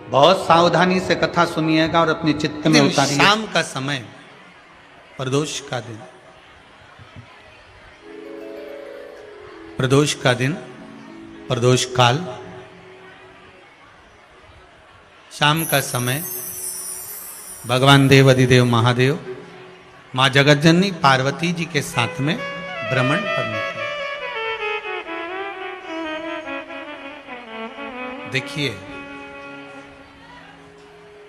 बहुत सावधानी से कथा सुनिएगा और अपने चित्त में उतारिए। शाम का समय, प्रदोष का दिन, प्रदोष का दिन, प्रदोष काल, शाम का समय, भगवान देव अधिदेव महादेव माँ जगतजननी पार्वती जी के साथ में भ्रमण पर निकले। देखिए,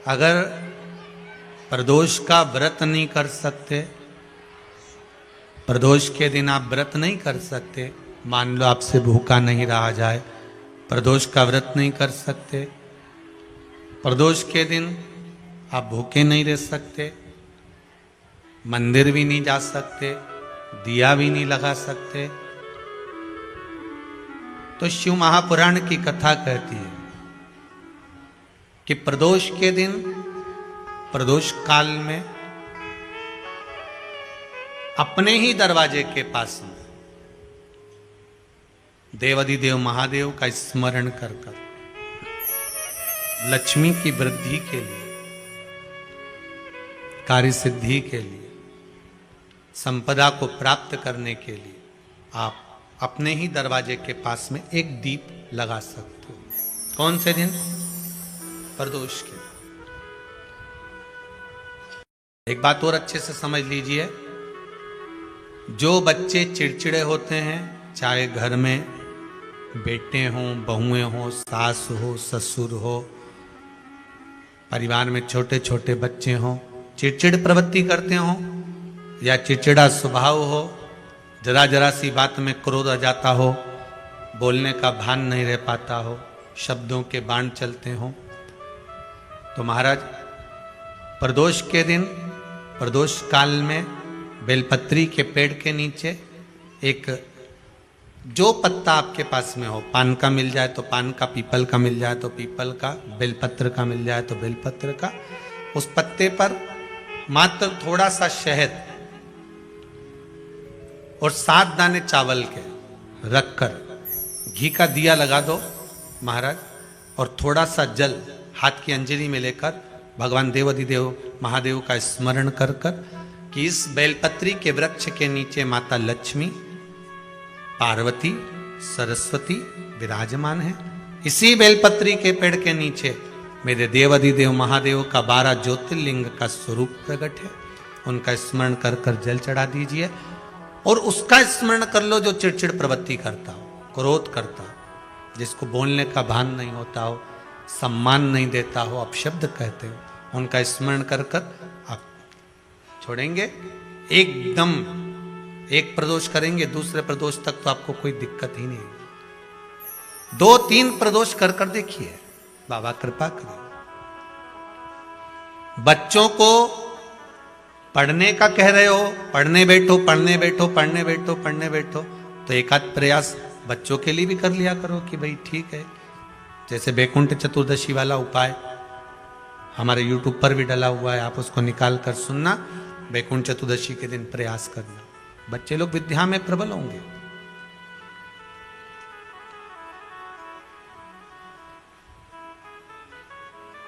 अगर प्रदोष का व्रत नहीं कर सकते, प्रदोष के दिन आप व्रत नहीं कर सकते, मान लो आपसे भूखा नहीं रहा जाए, प्रदोष का व्रत नहीं कर सकते, प्रदोष के दिन आप भूखे नहीं रह सकते, मंदिर भी नहीं जा सकते, दिया भी नहीं लगा सकते, तो शिव महापुराण की कथा कहती है कि प्रदोष के दिन, प्रदोष काल में अपने ही दरवाजे के पास में देवाधिदेव महादेव का स्मरण कर कर लक्ष्मी की वृद्धि के लिए, कार्य सिद्धि के लिए, संपदा को प्राप्त करने के लिए आप अपने ही दरवाजे के पास में एक दीप लगा सकते हो। कौन से दिन? प्रदोष के। एक बात और अच्छे से समझ लीजिए, जो बच्चे चिड़चिड़े होते हैं, चाहे घर में बेटे हों, बहुएं हों, सास हो, ससुर हो, परिवार में छोटे छोटे बच्चे हों, चिड़चिड़ प्रवृत्ति करते हों या चिड़चिड़ा स्वभाव हो, जरा जरा सी बात में क्रोध आ जाता हो, बोलने का भान नहीं रह पाता हो, शब्दों के बाण चलते हों, तो महाराज प्रदोष के दिन, प्रदोष काल में बेलपत्री के पेड़ के नीचे एक, जो पत्ता आपके पास में हो, पान का मिल जाए तो पान का, पीपल का मिल जाए तो पीपल का, बेलपत्र का मिल जाए तो बेलपत्र का, उस पत्ते पर मात्र थोड़ा सा शहद और 7 दाने चावल के रखकर घी का दिया लगा दो महाराज, और थोड़ा सा जल हाथ की अंजलि में लेकर भगवान देवाधिदेव महादेव का स्मरण कर कर कि इस बेलपत्री के वृक्ष के नीचे माता लक्ष्मी, पार्वती, सरस्वती विराजमान है। इसी बेलपत्री के पेड़ के नीचे मेरे देवाधिदेव महादेव का 12 ज्योतिर्लिंग का स्वरूप प्रकट है। उनका स्मरण कर कर जल चढ़ा दीजिए और उसका स्मरण कर लो जो चिड़चिड़ प्रवृत्ति करता हो, क्रोध करता हो, जिसको बोलने का भान नहीं होता हो, सम्मान नहीं देता हो, अपशब्द कहते हो, उनका स्मरण कर कर आप छोड़ेंगे। एकदम एक प्रदोष करेंगे, दूसरे प्रदोष तक तो आपको कोई दिक्कत ही नहीं है। 2-3 प्रदोष कर कर देखिए, बाबा कृपा करें। बच्चों को पढ़ने का कह रहे हो, पढ़ने बैठो, पढ़ने बैठो, पढ़ने बैठो, पढ़ने बैठो, तो एक आध प्रयास बच्चों के लिए भी कर लिया करो कि भाई ठीक है। जैसे बैकुंठ चतुर्दशी वाला उपाय हमारे YouTube पर भी डला हुआ है, आप उसको निकाल कर सुनना। बैकुंठ चतुर्दशी के दिन प्रयास करना, बच्चे लोग विद्या में प्रबल होंगे।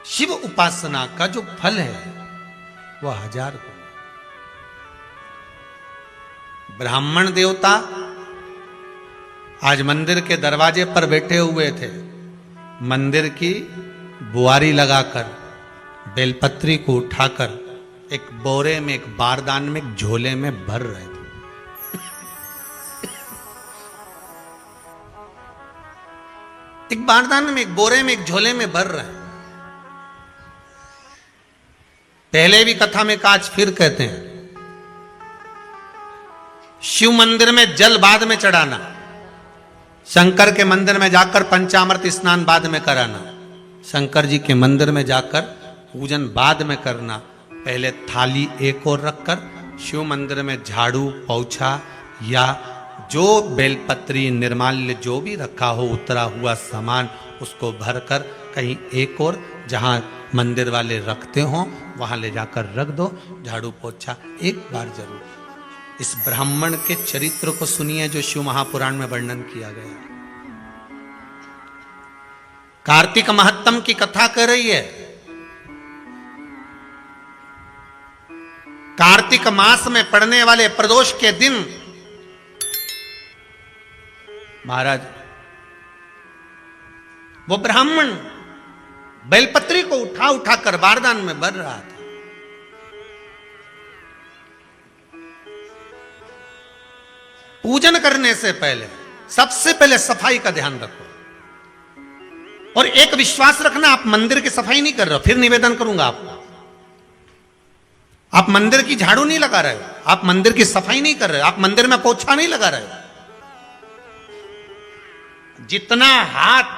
शिव उपासना का जो फल है वह 1000 गुना। ब्राह्मण देवता आज मंदिर के दरवाजे पर बैठे हुए थे, मंदिर की बुआरी लगाकर बेलपत्री को उठाकर एक बोरे में, एक बारदान में, एक झोले में भर रहे थे। एक बारदान में, एक बोरे में, एक झोले में भर रहे हैं। पहले भी कथा में काज फिर कहते हैं, शिव मंदिर में जल बाद में चढ़ाना, शंकर के मंदिर में जाकर पंचामृत स्नान बाद में कराना, शंकर जी के मंदिर में जाकर पूजन बाद में करना। पहले थाली एक और रखकर शिव मंदिर में झाड़ू, पोछा या जो बेलपत्री, निर्माल्य जो भी रखा हो, उतरा हुआ सामान, उसको भरकर कहीं एक और जहां मंदिर वाले रखते हो वहां ले जाकर रख दो। झाड़ू पोछा एक बार जरूर। इस ब्राह्मण के चरित्र को सुनिए जो शिव महापुराण में वर्णन किया गया। कार्तिक महत्तम की कथा कर रही है। कार्तिक मास में पड़ने वाले प्रदोष के दिन महाराज वो ब्राह्मण बेलपत्री को उठा उठा कर बारदान में भर रहा था। पूजन करने से पहले सबसे पहले सफाई का ध्यान रखो, और एक विश्वास रखना, आप मंदिर की सफाई नहीं कर रहे हो। फिर निवेदन करूंगा आपको, आप मंदिर की झाड़ू नहीं लगा रहे हो, आप मंदिर की सफाई नहीं कर रहे हो, आप मंदिर में पोछा नहीं लगा रहे हो। जितना हाथ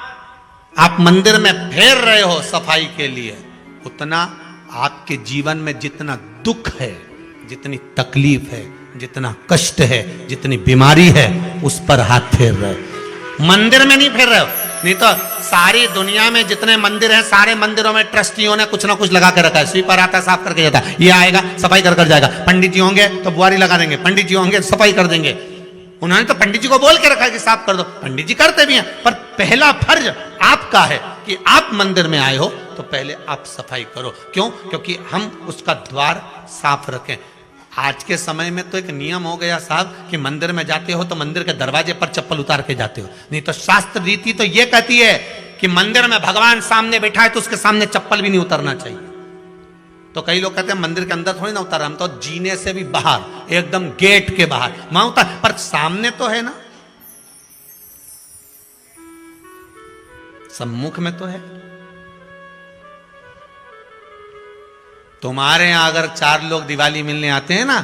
आप मंदिर में फेर रहे हो सफाई के लिए, उतना आपके जीवन में जितना दुख है, जितनी तकलीफ है, जितना कष्ट है, जितनी बीमारी है, उस पर हाथ फेर रहे हो। मंदिर में नहीं फेर रहे हो। नहीं तो सारी दुनिया में जितने मंदिर हैं, सारे मंदिरों में ट्रस्टियों ने कुछ ना कुछ लगा के रखा है। स्वीपर आता है, साफ करके जाता है, ये आएगा सफाई कर जाएगा। पंडित जी होंगे तो बुआरी लगा देंगे, पंडित जी होंगे सफाई कर देंगे। उन्होंने तो पंडित जी को बोल के रखा है कि साफ कर दो, पंडित जी करते भी हैं। पर पहला फर्ज आपका है कि आप मंदिर में आए हो तो पहले आप सफाई करो। क्यों? क्योंकि हम उसका द्वार साफ रखें। आज के समय में तो एक नियम हो गया साहब कि मंदिर में जाते हो तो मंदिर के दरवाजे पर चप्पल उतार के जाते हो। नहीं तो शास्त्र रीति तो यह कहती है कि मंदिर में भगवान सामने बैठा है तो उसके सामने चप्पल भी नहीं उतरना चाहिए। तो कई लोग कहते हैं मंदिर के अंदर थोड़ी ना उतार, हम तो जीने से भी बाहर, एकदम गेट के बाहर वहां उतार, पर सामने तो है ना, सम्मुख में तो है। तुम्हारे यहां अगर 4 लोग दिवाली मिलने आते हैं ना,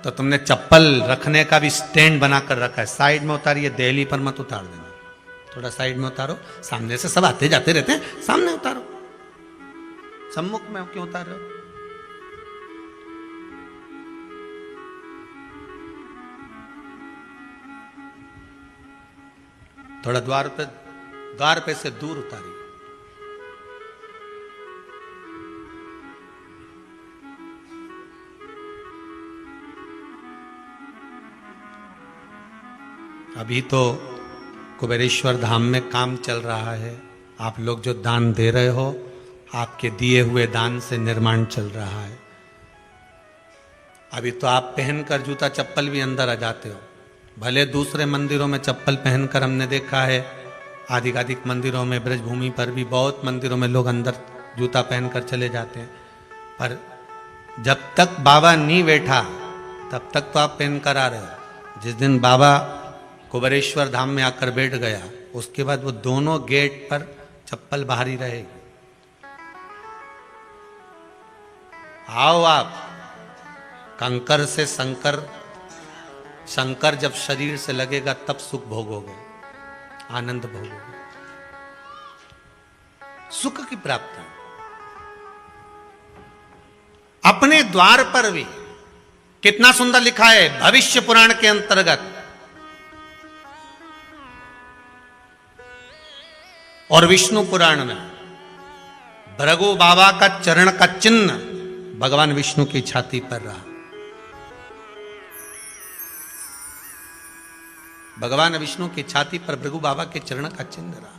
तो तुमने चप्पल रखने का भी स्टैंड बनाकर रखा है। साइड में उतारिए, दहली पर मत उतार देना, थोड़ा साइड में उतारो। सामने से सब आते जाते रहते हैं, सामने उतारो। सम्मुख में क्यों उतार रहे हो? थोड़ा द्वार पे से दूर उतारिए। अभी तो कुबेरेश्वर धाम में काम चल रहा है। आप लोग जो दान दे रहे हो, आपके दिए हुए दान से निर्माण चल रहा है। अभी तो आप पहनकर जूता चप्पल भी अंदर आ जाते हो। भले दूसरे मंदिरों में चप्पल पहनकर हमने देखा है, आधिकाधिक मंदिरों में, ब्रजभूमि पर भी बहुत मंदिरों में लोग अंदर जूता पहनकर चले जाते हैं। पर जब तक बाबा नहीं बैठा तब तक तो आप पहनकर आ रहे हो। जिस दिन बाबा कुबेरेश्वर धाम में आकर बैठ गया, उसके बाद वो दोनों गेट पर चप्पल बाहर ही रहेगी। आओ आप, कंकर से शंकर, शंकर जब शरीर से लगेगा तब सुख भोगोगे, आनंद भोगोगे, सुख की प्राप्ति। अपने द्वार पर भी कितना सुंदर लिखा है भविष्य पुराण के अंतर्गत। और विष्णु पुराण में भृगु बाबा का चरण का चिन्ह भगवान विष्णु की छाती पर रहा। भगवान विष्णु की छाती पर भृगु बाबा के चरण का चिन्ह रहा।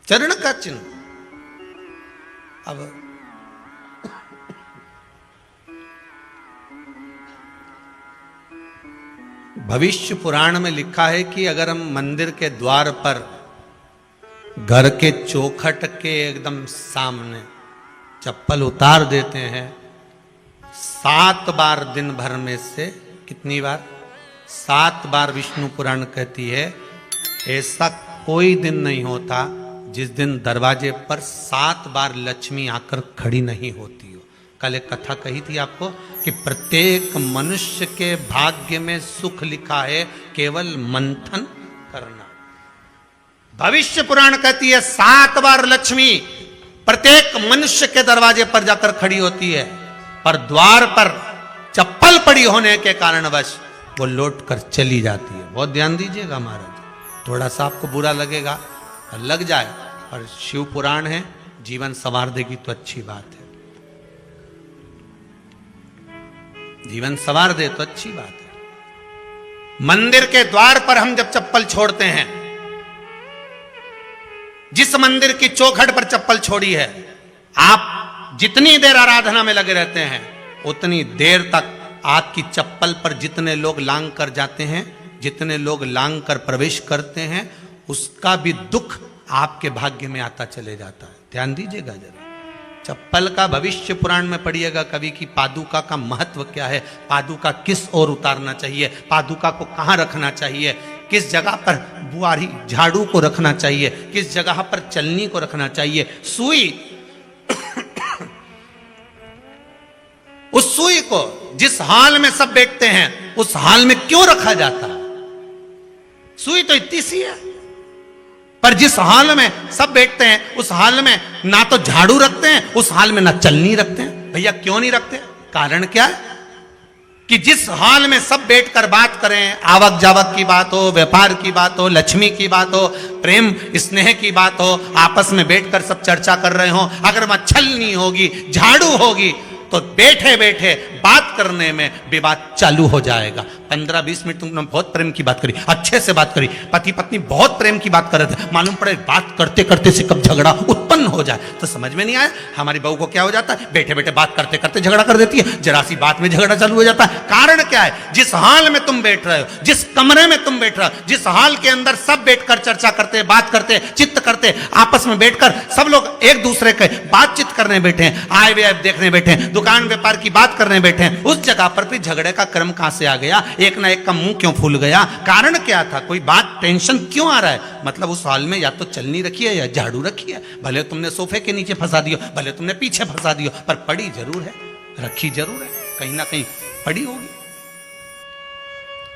चरण का चिन्ह। अब भविष्य पुराण में लिखा है कि अगर हम मंदिर के द्वार पर, घर के चौखट के एकदम सामने चप्पल उतार देते हैं, 7 बार दिन भर में से, कितनी बार? 7 बार विष्णु पुराण कहती है ऐसा कोई दिन नहीं होता जिस दिन दरवाजे पर 7 बार लक्ष्मी आकर खड़ी नहीं होती हो। कल एक कथा कही थी आपको कि प्रत्येक मनुष्य के भाग्य में सुख लिखा है, केवल मंथन करना। भविष्य पुराण कहती है 7 बार लक्ष्मी प्रत्येक मनुष्य के दरवाजे पर जाकर खड़ी होती है, पर द्वार पर चप्पल पड़ी होने के कारणवश वो लौट कर चली जाती है। बहुत ध्यान दीजिएगा महाराज, थोड़ा सा आपको बुरा लगेगा, लग जाए, और शिव पुराण है, जीवन संवार देगी तो अच्छी बात है, जीवन संवार दे तो अच्छी बात है। मंदिर के द्वार पर हम जब चप्पल छोड़ते हैं, जिस मंदिर की चौखट पर चप्पल छोड़ी है, आप जितनी देर आराधना में लगे रहते हैं उतनी देर तक आपकी चप्पल पर जितने लोग लांग कर जाते हैं, जितने लोग लांग कर प्रवेश करते हैं, उसका भी दुख आपके भाग्य में आता चले जाता है। ध्यान दीजिएगा जरा। चप्पल का भविष्य पुराण में पढ़िएगा कवि की पादुका का महत्व क्या है, पादुका किस ओर उतारना चाहिए, पादुका को कहाँ रखना चाहिए, किस जगह पर बुआरी झाड़ू को रखना चाहिए, किस जगह पर चलनी को रखना चाहिए, सुई उस सुई को जिस हाल में सब बैठते हैं उस हाल में क्यों रखा जाता है? सुई तो इतनी सी है, पर जिस हाल में सब बैठते हैं उस हाल में ना तो झाड़ू रखते हैं, उस हाल में ना चलनी रखते हैं। भैया क्यों नहीं रखते? कारण क्या है कि जिस हाल में सब बैठकर बात करें, आवक जावक की बात हो, व्यापार की बात हो, लक्ष्मी की बात हो, प्रेम स्नेह की बात हो, आपस में बैठकर सब चर्चा कर रहे हो, अगर वहां छलनी होगी, झाड़ू होगी, तो बैठे बैठे बात करने में विवाद चालू हो जाएगा। 15-20 मिनट तुमने बहुत प्रेम की बात करी, अच्छे से बात करी, पति पत्नी बहुत प्रेम की बात कर रहे थे, मालूम पड़े बात करते करते से कब झगड़ा उत्पन्न हो जाए तो समझ में नहीं आया। हमारी बहू को क्या हो जाता है, बैठे बैठे बात करते करते झगड़ा कर देती है, जरा सी बात में झगड़ा चालू हो जाता है। कारण क्या है? जिस हाल में तुम बैठ रहे हो, जिस कमरे में तुम बैठ रहे हो, जिस हाल के अंदर सब बैठकर चर्चा करते, बात करते, चित्त करते, आपस में बैठकर सब लोग एक दूसरे के बातचीत करने बैठे हैं, आय व्यय देखने बैठे हैं, दुकान व्यापार की बात करने बैठे हैं, उस जगह पर भी झगड़े का क्रम कहां से आ गया? एक ना एक का मुंह क्यों फूल गया? कारण क्या था? कोई बात टेंशन क्यों आ रहा है? मतलब उस हाल में या तो चलनी रखी है या झाड़ू रखी है, भले तुमने सोफे के नीचे फंसा दियो, भले तुमने पीछे फंसा दियो, पर पड़ी जरूर है, रखी जरूर है, कहीं ना कहीं पड़ी होगी।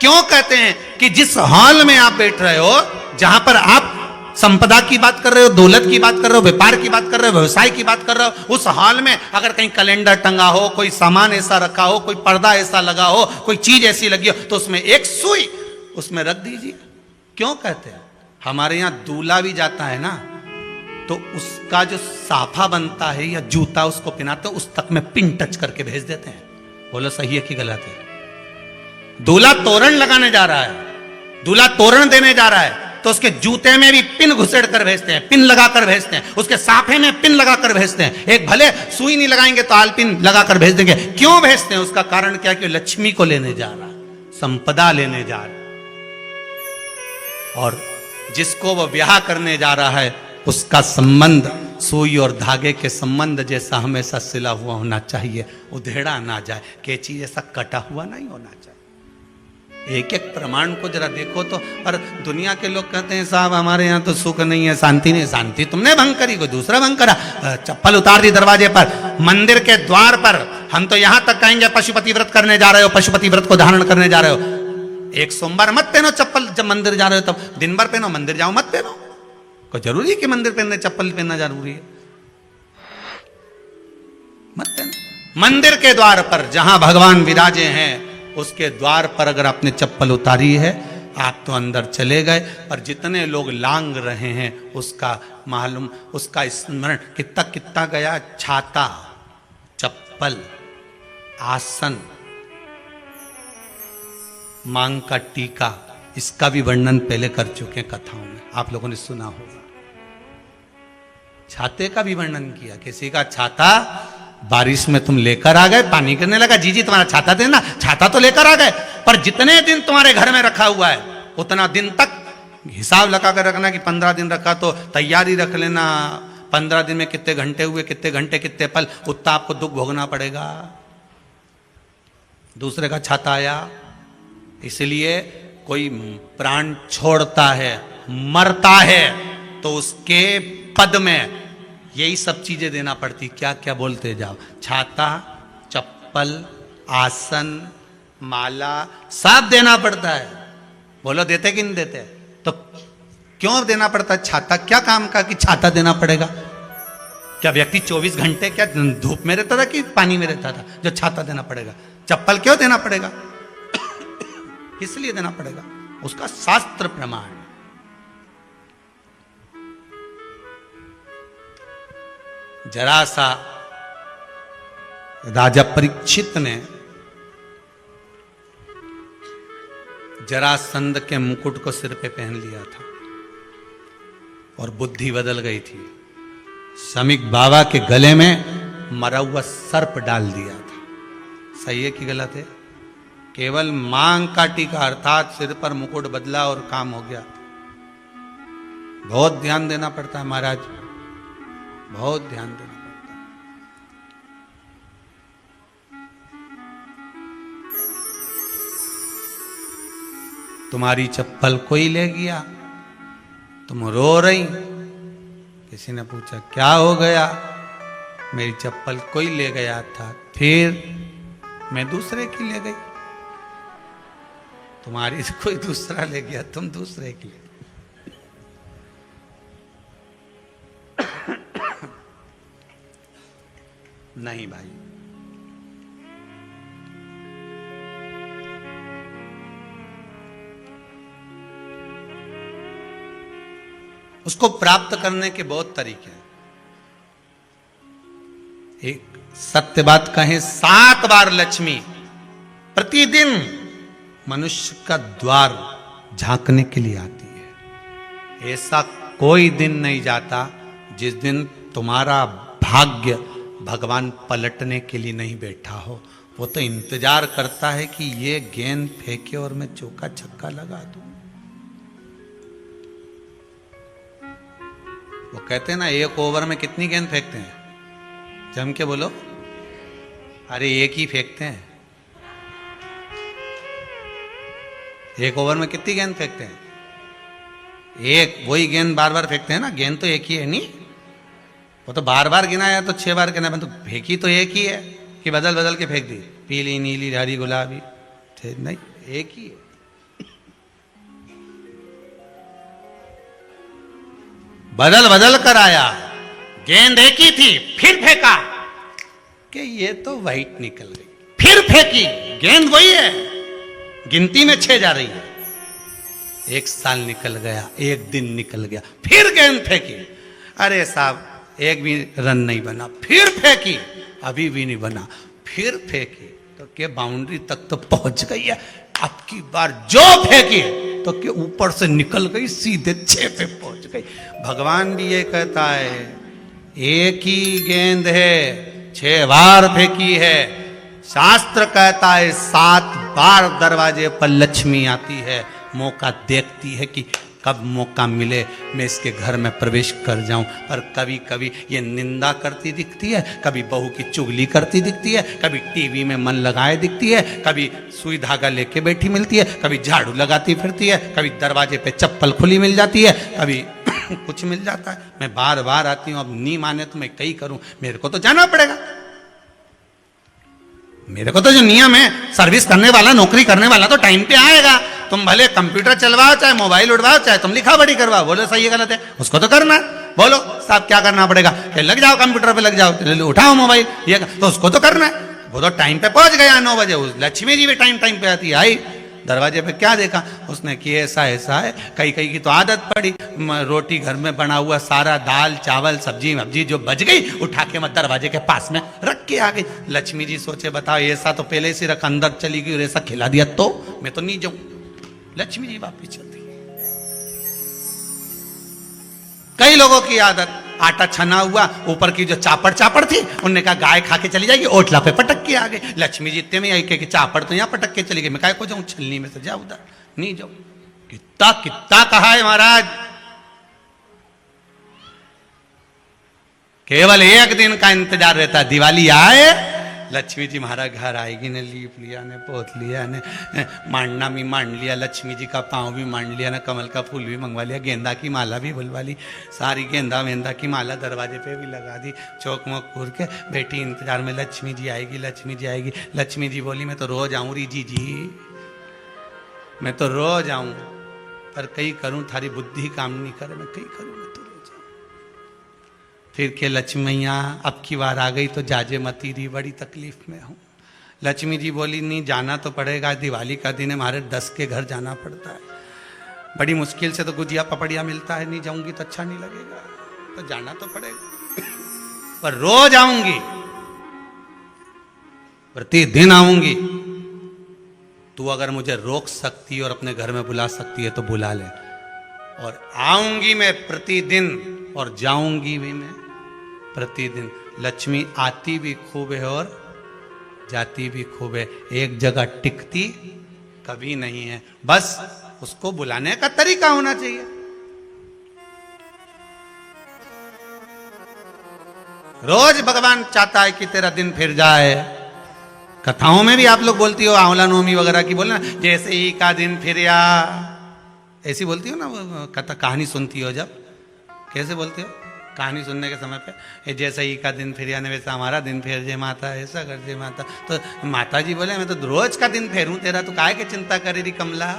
क्यों कहते हैं कि जिस हाल में आप बैठ रहे हो, जहां पर आप संपदा की बात कर रहे हो, दौलत की बात कर रहे हो, व्यापार की बात कर रहे हो, व्यवसाय की बात कर रहे हो, उस हाल में अगर कहीं कैलेंडर टंगा हो, कोई सामान ऐसा रखा हो, कोई पर्दा ऐसा लगा हो, कोई चीज ऐसी लगी हो, तो उसमें एक सुई उसमें रख दीजिए। क्यों कहते हैं? हमारे यहां दूल्हा भी जाता है ना, तो उसका जो साफा बनता है या जूता उसको पहनाते हैं, उस तक में पिन टच करके भेज देते हैं। बोलो सही है कि गलत है? दूल्हा तोरण लगाने जा रहा है, दूल्हा तोरण देने जा रहा है, तो उसके जूते में भी पिन घुसेड़ कर भेजते हैं, पिन लगा कर भेजते हैं, उसके साफे में पिन लगा कर भेजते हैं। एक भले सुई नहीं लगाएंगे तो आल पिन लगा कर भेज देंगे। क्यों भेजते हैं? उसका कारण क्या? कि लक्ष्मी को लेने जा रहा है, संपदा लेने जा रहा है, और जिसको वो ब्याह करने जा रहा है उसका संबंध सुई और धागे के संबंध जैसा हमेशा सिला हुआ होना चाहिए, उधेड़ा ना जाए, कैची जैसा कटा हुआ नहीं होना चाहिए। एक एक प्रमाण को जरा देखो तो। और दुनिया के लोग कहते हैं साहब हमारे यहाँ तो सुख नहीं है, शांति नहीं। शांति तुमने भंग करी, कोई दूसरा भंग करा। चप्पल उतार दी दरवाजे पर, मंदिर के द्वार पर। हम तो यहाँ तक कहेंगे पशुपति व्रत करने जा रहे हो, पशुपति व्रत को धारण करने जा रहे हो, एक सोमवार मत पहनो चप्पल। जब मंदिर जा रहे हो तब दिन भर पहनो, मंदिर जाओ मत पहनो। कोई जरूरी है कि मंदिर पहनने चप्पल पहनना जरूरी है? मत पहनो। मंदिर के द्वार पर जहां भगवान विराजे हैं उसके द्वार पर अगर आपने चप्पल उतारी है, आप तो अंदर चले गए, पर जितने लोग लांग रहे हैं उसका मालूम, उसका स्मरण कितना कितना गया। छाता, चप्पल, आसन, मांग का टीका, इसका भी वर्णन पहले कर चुके हैं कथाओं में, आप लोगों ने सुना होगा। छाते का भी वर्णन किया। किसी का छाता बारिश में तुम लेकर आ गए, पानी गिरने लगा, जी तुम्हारा छाता देना, छाता तो लेकर आ गए, पर जितने दिन तुम्हारे घर में रखा हुआ है उतना दिन तक हिसाब लगा कर रखना कि 15 दिन रखा तो तैयारी रख लेना। 15 दिन में कितने घंटे हुए, कितने घंटे कितने पल, उतना आपको दुख भोगना पड़ेगा। दूसरे का छाता आया, इसलिए कोई प्राण छोड़ता है, मरता है, तो उसके पद में यही सब चीजें देना पड़ती। क्या क्या बोलते जाओ, छाता, चप्पल, आसन, माला, सब देना पड़ता है। बोलो देते कि नहीं देते? तो क्यों देना पड़ता है छाता? क्या काम का कि छाता देना पड़ेगा? क्या व्यक्ति 24 घंटे क्या धूप में रहता था कि पानी में रहता था जो छाता देना पड़ेगा? चप्पल क्यों देना पड़ेगा? इसलिए देना पड़ेगा, उसका शास्त्र प्रमाण। जरा सा राजा परीक्षित ने जरासंध के मुकुट को सिर पे पहन लिया था और बुद्धि बदल गई थी। समीक बाबा के गले में मरा हुआ सर्प डाल दिया था। सही है कि गलत है? केवल मांग का टीका अर्थात सिर पर मुकुट बदला और काम हो गया। बहुत ध्यान देना पड़ता है महाराज, बहुत ध्यान देना पड़ता है। तुम्हारी चप्पल कोई ले गया, तुम रो रही, किसी ने पूछा क्या हो गया? मेरी चप्पल कोई ले गया था, फिर मैं दूसरे की ले गई। तुम्हारी से कोई दूसरा ले गया, तुम दूसरे की ले। नहीं भाई, उसको प्राप्त करने के बहुत तरीके हैं। एक सत्य बात कहें, 7 बार लक्ष्मी प्रतिदिन मनुष्य का द्वार झांकने के लिए आती है। ऐसा कोई दिन नहीं जाता जिस दिन तुम्हारा भाग्य भगवान पलटने के लिए नहीं बैठा हो। वो तो इंतजार करता है कि ये गेंद फेंके और मैं चौका छक्का लगा दूं। वो कहते हैं ना, एक ओवर में कितनी गेंद फेंकते हैं? जम के बोलो। अरे एक ही फेंकते हैं। एक ओवर में कितनी गेंद फेंकते हैं? एक। वही गेंद बार बार फेंकते हैं ना, गेंद तो एक ही है नहीं। वो तो बार बार गिनाया तो 6 बार गिना, तो फेंकी तो एक ही है कि बदल बदल के फेंक दी, पीली नीली हरी गुलाबी? नहीं, एक ही है। बदल बदल कर आया, गेंद एक ही थी, फिर फेंका कि ये तो वाइट निकल गई, फिर फेंकी, गेंद वही है, गिनती में 6 जा रही है। 1 साल निकल गया, 1 दिन निकल गया, फिर गेंद फेंकी, अरे साहब एक भी रन नहीं बना, फिर फेंकी, अभी भी नहीं बना, फिर फेंकी तो के बाउंड्री तक तो पहुंच गई है। अब की बार जो फेंकी तो के ऊपर से निकल गई, सीधे 6 पे पहुंच गई। भगवान भी ये कहता है, एक ही गेंद है, 6 बार फेंकी है। शास्त्र कहता है 7 बार दरवाजे पर लक्ष्मी आती है, मौका देखती है कि कब मौका मिले मैं इसके घर में प्रवेश कर जाऊं। और कभी कभी ये निंदा करती दिखती है, कभी बहू की चुगली करती दिखती है, कभी टीवी में मन लगाए दिखती है, कभी सुई धागा लेके बैठी मिलती है, कभी झाड़ू लगाती फिरती है, कभी दरवाजे पे चप्पल खुली मिल जाती है, कभी कुछ मिल जाता है। मैं बार बार आती हूँ, अब नहीं माने तो मैं कहीं करूं, मेरे को तो जाना पड़ेगा। मेरे को तो जो नियम है, सर्विस करने वाला, नौकरी करने वाला तो टाइम पे आएगा। तुम भले कंप्यूटर चलवाओ, चाहे मोबाइल उड़वाओ, चाहे तुम लिखा पढ़ी करवाओ, बोलो सही है गलत है, उसको तो करना है। बोलो साहब क्या करना पड़ेगा? कि लग जाओ कंप्यूटर पे, लग जाओ, उठाओ मोबाइल, ये तो उसको तो करना है। वो तो टाइम पे पहुंच गया 9 बजे। लक्ष्मी जी भी टाइम पे आती है, आई दरवाजे पे क्या देखा उसने कि ऐसा ऐसा है। कई कई की तो आदत पड़ी, रोटी घर में बना हुआ सारा दाल चावल सब्जी वब्जी जो बच गई, उठा के मैं दरवाजे के पास में रख के आ गई। लक्ष्मी जी सोचे बताओ, ऐसा तो पहले से रख, अंदर चली गई और ऐसा खिला दिया तो मैं तो नहीं जाऊं। लक्ष्मी जी वापिस चलती। कई लोगों की आदत, आटा छना हुआ, ऊपर की जो चापड़ चापड़ थी, उन्होंने कहा गाय खा के चली जाएगी, ओटला पे पटक के आ गई। लक्ष्मी जी इतने में आई कि चापड़ तो यहाँ पटक के चली गई, मैं काय को जाऊं, छलनी में से जा उधर, नहीं जाऊं। कितना कितना कहा है महाराज, केवल एक दिन का इंतजार रहता है, दिवाली आए लक्ष्मी जी हमारा घर आएगी ने, लीप लिया ने, पोत लिया ने, मांडना भी मांड लिया, लक्ष्मी जी का पाँव भी मांड लिया ने, कमल का फूल भी मंगवा लिया, गेंदा की माला भी बुलवा ली, सारी गेंदा वेंदा की माला दरवाजे पे भी लगा दी, चौक मोक पूर के बेटी इंतजार में, लक्ष्मी जी आएगी, लक्ष्मी जी आएगी। लक्ष्मी जी बोली मैं तो रोज आऊँ री जी, मैं तो रोज आऊँ, पर कहीं करूँ थारी बुद्धि काम नहीं करे, मैं कहीं करूँ, मैं तो रोज आऊँ। फिर के लक्ष्मी मैया अब की बार आ गई तो जाजे मती रही, बड़ी तकलीफ में हूँ। लक्ष्मी जी बोली नहीं जाना तो पड़ेगा, दिवाली का दिन है, हमारे 10 के घर जाना पड़ता है, बड़ी मुश्किल से तो गुजिया पपड़िया मिलता है, नहीं जाऊंगी तो अच्छा नहीं लगेगा, तो जाना तो पड़ेगा, पर रोज आऊंगी, प्रतिदिन आऊंगी। तू अगर मुझे रोक सकती है और अपने घर में बुला सकती है तो बुला ले, और आऊंगी मैं प्रतिदिन और जाऊंगी भी मैं प्रतिदिन। लक्ष्मी आती भी खूब है और जाती भी खूब है, एक जगह टिकती कभी नहीं है। बस उसको बुलाने का तरीका होना चाहिए। रोज भगवान चाहता है कि तेरा दिन फिर जाए। कथाओं में भी आप लोग बोलती हो, आंवला नवमी वगैरह की बोलना, जैसे ही का दिन फिर या, ऐसी बोलती हो ना कथा, कहानी सुनती हो जब, कैसे बोलती हो कहानी सुनने के समय पे, ये जैसे ही का दिन फिर आने वैसा हमारा दिन फेर जे माता, ऐसा कर जे माता। तो माता जी बोले मैं तो रोज का दिन फेरूं तेरा, तो काहे के चिंता करे री कमला,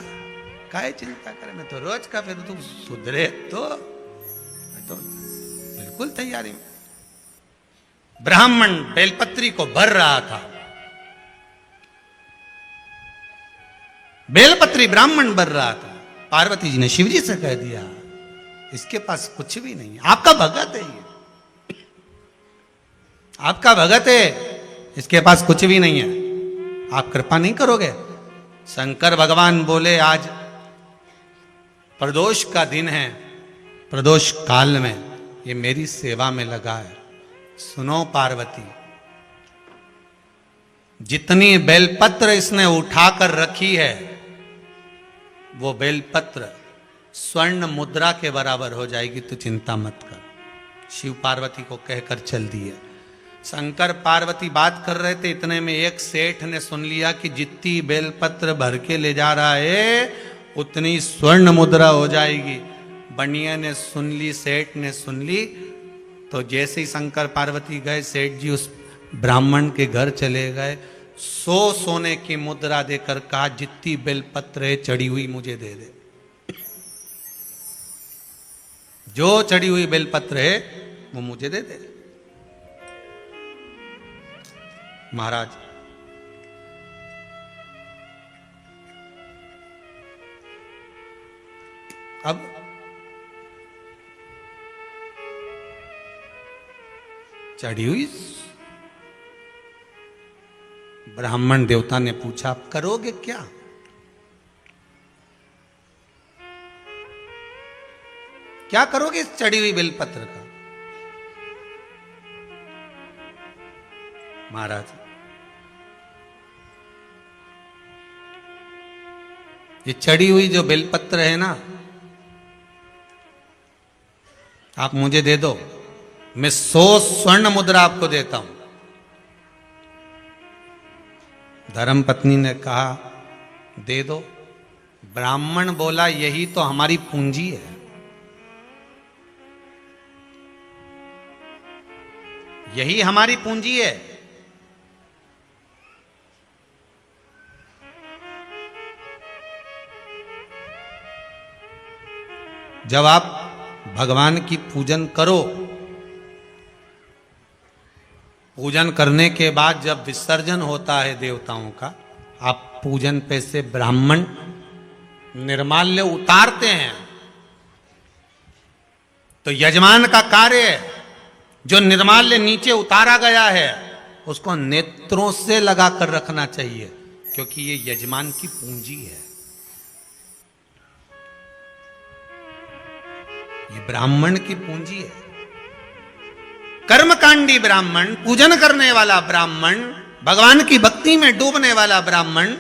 काहे चिंता करे, मैं तो रोज का फेरू, तू सुधरे तो मैं तो बिल्कुल तैयारी में। ब्राह्मण बेलपत्री को भर रहा था, बेलपत्री ब्राह्मण भर रहा था। पार्वती जी ने शिव जी से कह दिया इसके पास कुछ भी नहीं है, आपका भगत है ये, आपका भगत है, इसके पास कुछ भी नहीं है, आप कृपा नहीं करोगे। शंकर भगवान बोले आज प्रदोष का दिन है, प्रदोष काल में ये मेरी सेवा में लगा है। सुनो पार्वती, जितनी बेलपत्र इसने उठाकर रखी है वो बेलपत्र स्वर्ण मुद्रा के बराबर हो जाएगी, तो चिंता मत कर। शिव पार्वती को कहकर चल दिए। शंकर पार्वती बात कर रहे थे, इतने में एक सेठ ने सुन लिया कि जितनी बेलपत्र भर के ले जा रहा है उतनी स्वर्ण मुद्रा हो जाएगी। बनिया ने सुन ली, सेठ ने सुन ली, तो जैसे ही शंकर पार्वती गए, सेठ जी उस ब्राह्मण के घर चले गए, 100 सोने की मुद्रा देकर कहा जितनी बेलपत्र है चढ़ी हुई मुझे दे दे, जो चढ़ी हुई बेलपत्र है वो मुझे दे दे। महाराज अब चढ़ी हुई, ब्राह्मण देवता ने पूछा आप करोगे क्या? क्या करोगे इस चढ़ी हुई बेलपत्र का? महाराज ये चढ़ी हुई जो बेलपत्र है ना, आप मुझे दे दो, मैं 100 स्वर्ण मुद्रा आपको देता हूं। धर्मपत्नी ने कहा दे दो। ब्राह्मण बोला यही तो हमारी पूंजी है, यही हमारी पूंजी है। जब आप भगवान की पूजन करो, पूजन करने के बाद जब विसर्जन होता है देवताओं का, आप पूजन पे से ब्राह्मण निर्माल्य उतारते हैं, तो यजमान का कार्य है जो निर्माल्य नीचे उतारा गया है उसको नेत्रों से लगाकर रखना चाहिए, क्योंकि ये यजमान की पूंजी है। ये ब्राह्मण की पूंजी है। कर्मकांडी ब्राह्मण, पूजन करने वाला ब्राह्मण, भगवान की भक्ति में डूबने वाला ब्राह्मण